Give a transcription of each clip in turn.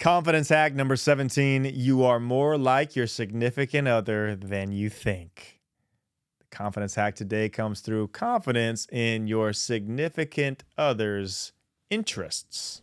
Confidence hack number 17. You are more like your significant other than you think. The confidence hack today comes through confidence in your significant other's interests.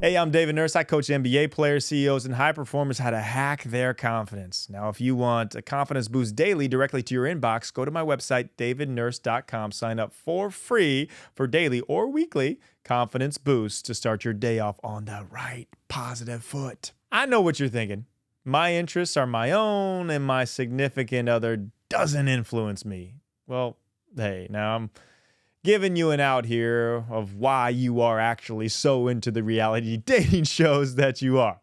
Hey, I'm David Nurse. I coach NBA players, CEOs, and high performers how to hack their confidence. Now, if you want a confidence boost daily directly to your inbox, go to my website, davidnurse.com. Sign up for free for daily or weekly confidence boosts to start your day off on the right positive foot. I know what you're thinking. My interests are my own, and my significant other doesn't influence me. Well, hey, now I'm giving you an out here of why you are actually so into the reality dating shows that you are.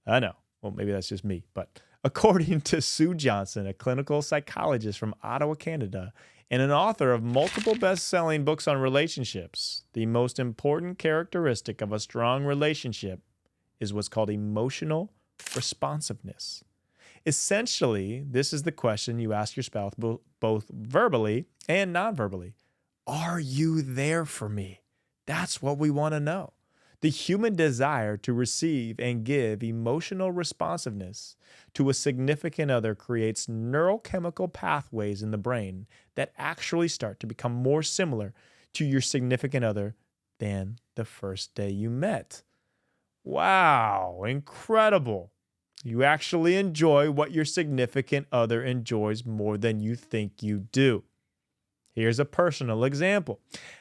I know. Well, maybe that's just me. But according to Sue Johnson, a clinical psychologist from Ottawa, Canada, and an author of multiple best-selling books on relationships, the most important characteristic of a strong relationship is what's called emotional responsiveness. Essentially, this is the question you ask your spouse both verbally and non-verbally. Are you there for me? That's what we want to know. The human desire to receive and give emotional responsiveness to a significant other creates neurochemical pathways in the brain that actually start to become more similar to your significant other than the first day you met. Wow, incredible. You actually enjoy what your significant other enjoys more than you think you do. Here's a personal example.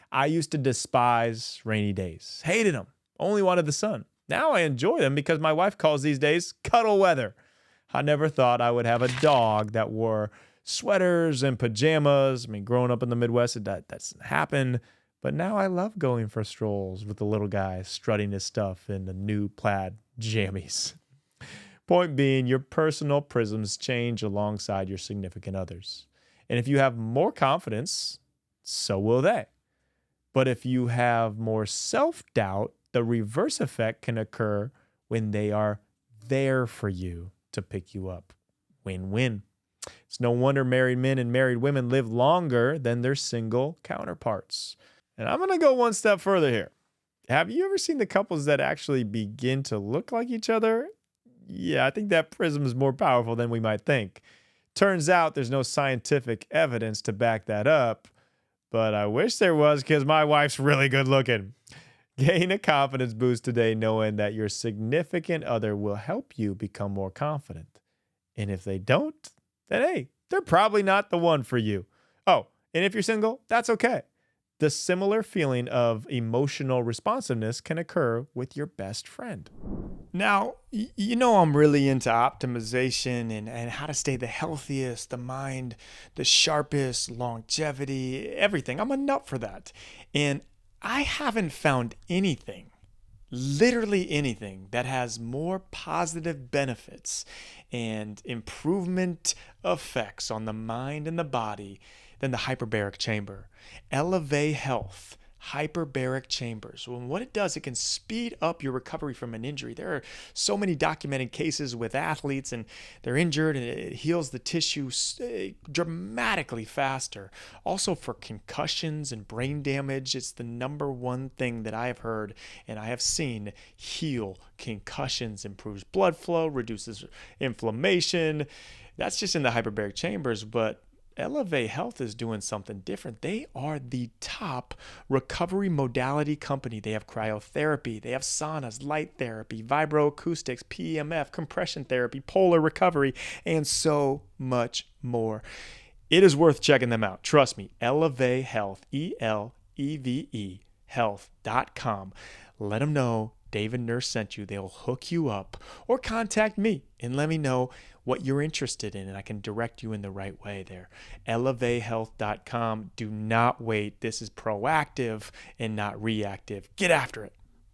I used to despise rainy days, hated them, only wanted the sun. Now I enjoy them because my wife calls these days cuddle weather. I never thought I would have a dog that wore sweaters and pajamas. I mean, growing up in the Midwest, that's happened. But now I love going for strolls with the little guy strutting his stuff in the new plaid jammies. Point being, your personal prisms change alongside your significant others. And if you have more confidence, so will they. But if you have more self-doubt, the reverse effect can occur when they are there for you to pick you up. Win-win. It's no wonder married men and married women live longer than their single counterparts. And I'm going to go one step further here. Have you ever seen the couples that actually begin to look like each other? Yeah, I think that prism is more powerful than we might think. Turns out there's no scientific evidence to back that up, but I wish there was because my wife's really good looking. Gain a confidence boost today knowing that your significant other will help you become more confident. And if they don't, then hey, they're probably not the one for you. Oh, and if you're single, that's okay. The similar feeling of emotional responsiveness can occur with your best friend. Now, you know I'm really into optimization and how to stay the healthiest, the mind, the sharpest, longevity, everything. I'm a nut for that. And I haven't found anything, literally anything, that has more positive benefits and improvement effects on the mind and the body than the hyperbaric chamber. Elevate Health hyperbaric chambers. Well, what it does, it can speed up your recovery from an injury. There are so many documented cases with athletes and they're injured and it heals the tissue dramatically faster. Also for concussions and brain damage, it's the number one thing that I have heard and I have seen heal concussions, improves blood flow, reduces inflammation. That's just in the hyperbaric chambers, but Elevate Health is doing something different. They are the top recovery modality company. They have cryotherapy, they have saunas, light therapy, vibroacoustics, PEMF, compression therapy, polar recovery, and so much more. It is worth checking them out. Trust me, Elevate Health, ELEVE health.com. Let them know David Nurse sent you. They'll hook you up or contact me and let me know what you're interested in and I can direct you in the right way there. ElevateHealth.com. Do not wait. This is proactive and not reactive. Get after it.